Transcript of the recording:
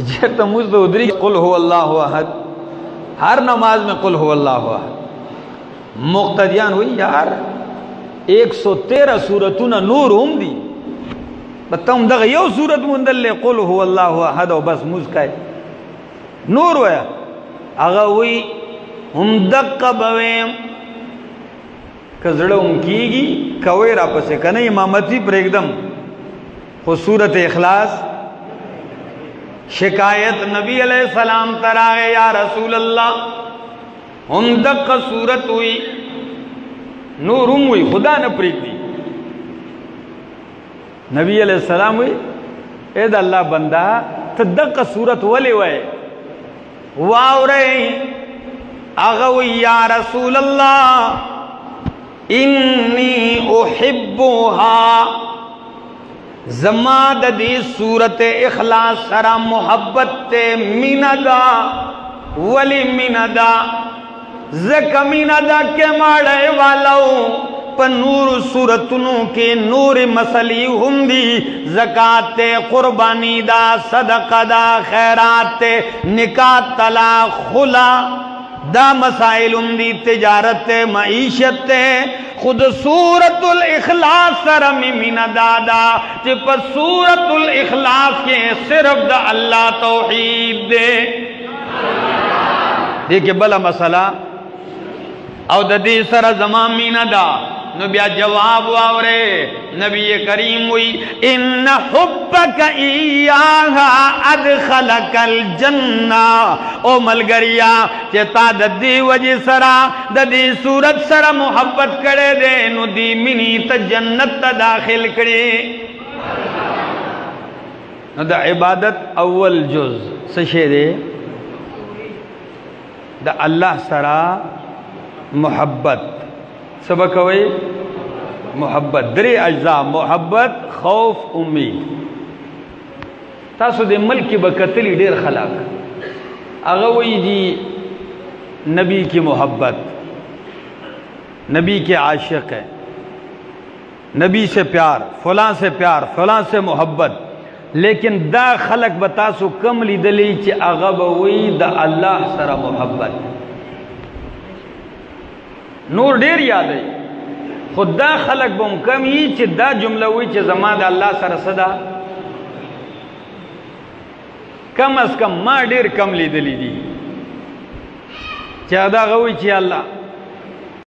चेरते मुझ तो उधरी कुल हो अल्लाह अहद, हर नमाज में कुल हो अल्लाह अहद। मुक्तदियान हुई यार 113 सूरतों ना नूर उमदी बताऊं दग यो सूरत मुंदल कुल हो अल्लाह अहद और बस मुझका नूर हुआ अगर हुई हम दक कबवेम कजड़ा उमकीगी कवेरा पसे कने इमामती पर एकदम वो सूरत इखलास शिकायत नबी अलैहिस्सलाम तरागे या रसूल अल्लाह हम दक का सूरत हुई नूर हुई खुदा ने प्रीति नबी अलैहिस्सलाम हुई एद अल्लाह बंदा तो दक का सूरत वले वए वावरे अगव या रसूल अल्लाह इन्नी उहिब्बुहा जमादी सूरत इखलास सरा मोहब्बत मिनदा वली मिनदा जक मिनदा के माड़े वालों पर नूर सूरतनों के नूर मसली हुंदी ज़कात कुर्बानी दा सदका दा खैरात निकाह तलाक खुला दा मसाइल उंदी तिजारत मईशत खुद सूरतुल इखलास सरमी मिना दादा जे पर सूरतुल इखलास के सिर्फ दा अल्लाह तौहीद दे देखिए बला मसला और ददी सर जमा मीना दा नबिया जवाब वावरे नबी करीम हुई इन हुब्बक इयाहा अदखलकल जन्ना ओ मलगरिया चेता ददी वजी सरा ददी सूरत सरा मोहब्बत करे दे नुदी मिनी त जन्नत त दाखिल करे द इबादत अव्वल जुज सशेरे द अल्लाह सरा मोहब्बत सबक वही मोहब्बत दरे अज्जा मोहब्बत खौफ उम्मीद तासु दे मुल्क की बकतली डेर खलाक अगर वही जी नबी की मोहब्बत नबी के आशिक है नबी से प्यार फलां से मोहब्बत लेकिन दा खलक बतासु कम ली दली चे अगब वही दा अल्लाह सरा मोहब्बत नूर डेर याद है खुदा खलक बम कम ही चे दा जुमला हुई चे जमा दा अल्लाह सर सदा कम अज कम माँ डेर कम ली दली दी चे अदा गई चे अल्लाह